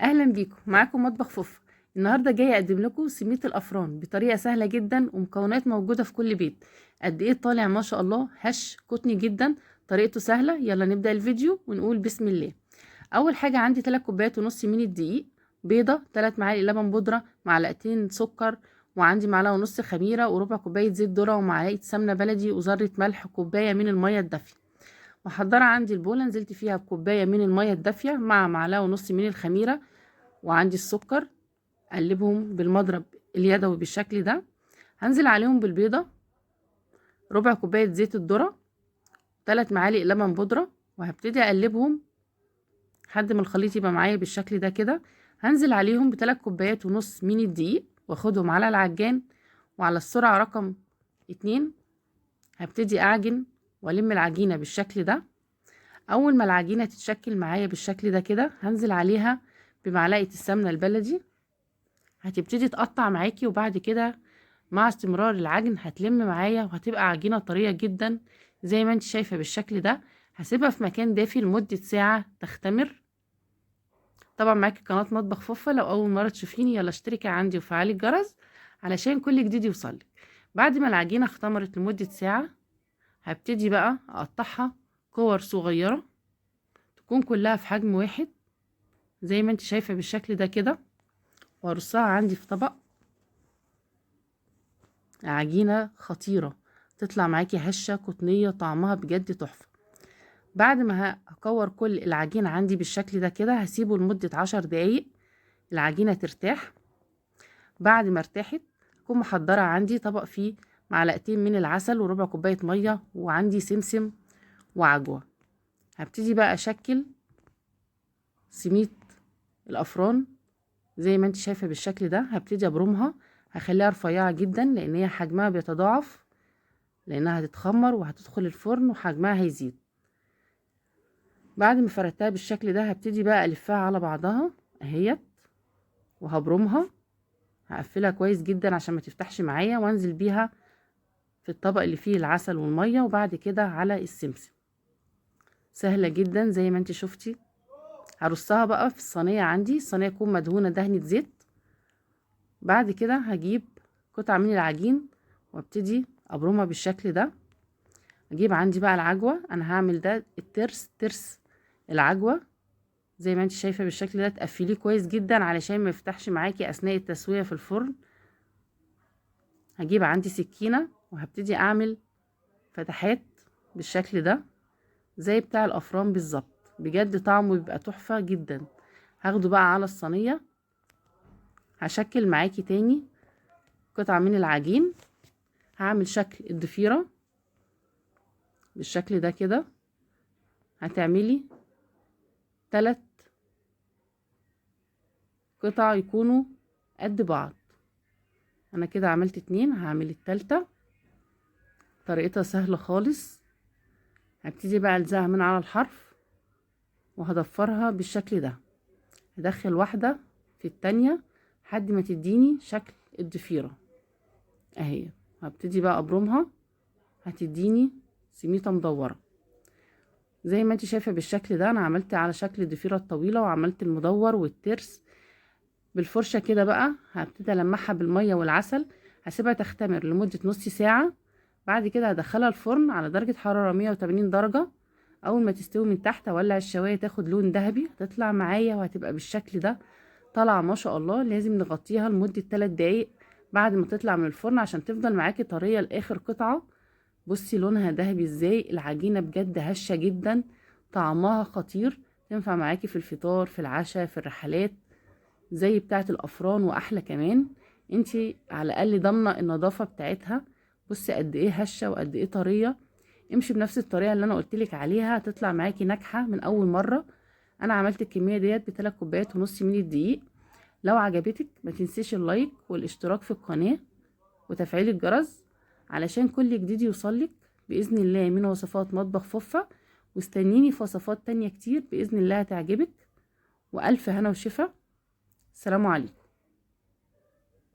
اهلا بيكم، معاكم مطبخ فوفا. النهارده جايه اقدم لكم سمية الافران بطريقه سهله جدا ومكونات موجوده في كل بيت. قد ايه طالع ما شاء الله، هش قطني جدا. طريقته سهله، يلا نبدا الفيديو ونقول بسم الله. اول حاجه عندي 3 كوبايات ونص من الدقيق، بيضه، 3 معالق لبن بودره، معلقتين سكر، وعندي معلقه ونص خميره، وربع كوبايه زيت ذره، ومعلقه سمنه بلدي، وذره ملح، كوبايه من الميه الدافيه. محضره عندي البوله، نزلت فيها بكوبايه من الميه الدافيه مع معلقه ونص من الخميره، وعندي السكر. اقلبهم بالمضرب اليدوي بالشكل ده. هنزل عليهم بالبيضه، ربع كوبايه زيت الذره، 3 معالق لبن بودره، وهبتدي اقلبهم لحد ما الخليط يبقى معايا بالشكل ده كده. هنزل عليهم ب3 كوبايات ونص من الدقيق، واخدهم على العجان وعلى السرعه رقم 2. هبتدي اعجن والم العجينه بالشكل ده. اول ما العجينه تتشكل معايا بالشكل ده كده، هنزل عليها بمعلقه السمنه البلدي. هتبتدي تقطع معاكي، وبعد كده مع استمرار العجن هتلم معايا، وهتبقى عجينة طرية جدا زي ما انت شايفة بالشكل ده. هسيبها في مكان دافي لمدة ساعة تختمر. طبعا معاكي قناة مطبخ فوفا، لو اول مرة تشوفيني يلا اشتركي عندي وفعلي الجرس علشان كل جديد يوصلك. بعد ما العجينة اختمرت لمدة ساعة، هبتدي بقى اقطعها كور صغيرة تكون كلها في حجم واحد زي ما انت شايفة بالشكل ده كده، وارصها عندي في طبق. عجينة خطيرة، تطلع معاكي هشة قطنية، طعمها بجد تحفة. بعد ما هكور كل العجينة عندي بالشكل ده كده، هسيبه لمدة 10 دقايق العجينة ترتاح. بعد ما ارتاحت، اكون محضرة عندي طبق فيه معلقتين من العسل وربع كوباية مية، وعندي سمسم وعجوة. هبتدي بقى اشكل سميد الافران زي ما انت شايفة بالشكل ده. هبتدي ابرمها، هخليها رفيعة جدا لان هي حجمها بيتضاعف، لانها هتتخمر وهتدخل الفرن وحجمها هيزيد. بعد ما فردتها بالشكل ده، هبتدي بقى الفها على بعضها اهيت، وهبرمها. هقفلها كويس جدا عشان ما تفتحش معايا، وانزل بيها في الطبق اللي فيه العسل والميه، وبعد كده على السمسم. سهله جدا زي ما انت شفتي. هرصها بقى في الصينيه عندي، الصينيه تكون مدهونه دهنه زيت. بعد كده هجيب قطعه من العجين وابتدي ابرمها بالشكل ده. اجيب عندي بقى العجوه، انا هعمل ده الترس ترس العجوه زي ما انت شايفه بالشكل ده. تقفليه كويس جدا علشان ما يفتحش معاكي اثناء التسويه في الفرن. هجيب عندي سكينه وهبتدي اعمل فتحات بالشكل ده زي بتاع الافران بالظبط. بجد طعمه بيبقى تحفه جدا. هاخده بقى على الصينيه، هشكل معاكي تاني قطعه من العجين. هعمل شكل الضفيره بالشكل ده كده. هتعملي 3 قطع يكونوا قد بعض. انا كده عملت 2، هعمل التالتة. طريقتها سهلة خالص. هبتدي بقى الزقها من على الحرف وهضفرها بالشكل ده. هدخل واحدة في التانية لحد ما تديني شكل الضفيرة اهي. هبتدي بقى ابرمها، هتديني سميطة مدورة زي ما انت شايفة بالشكل ده. انا عملت على شكل الضفيرة الطويلة، وعملت المدور والترس. بالفرشة كده بقى هبتدي المعها بالمية والعسل. هسيبها تختمر لمدة نص ساعة. بعد كده هدخلها الفرن على درجة حرارة 180 درجة. اول ما تستوي من تحت اولع الشواية تاخد لون ذهبي، هتطلع معايا وهتبقى بالشكل ده. طالعة ما شاء الله. لازم نغطيها لمدة 3 دقايق بعد ما تطلع من الفرن عشان تفضل معاكي طرية لاخر قطعة. بصي لونها ذهبي ازاي. العجينة بجد هشة جدا، طعمها خطير. تنفع معاكي في الفطار، في العشاء، في الرحلات زي بتاعة الافران واحلى كمان. انتي على الاقل ضامنة النظافة بتاعتها. بصي قد ايه هشة وقد ايه طرية. امشي بنفس الطريقة اللي انا قلتلك عليها، هتطلع معاكي ناجحة من اول مرة. انا عملت الكمية ديت ب3 كوبايات ونص من الدقيق. لو عجبتك ما تنسيش اللايك والاشتراك في القناة وتفعيل الجرس علشان كل جديد يوصلك بإذن الله من وصفات مطبخ فوفا. واستنيني في وصفات تانية كتير بإذن الله هتعجبك. وألف هنا وشفا. السلام عليكم.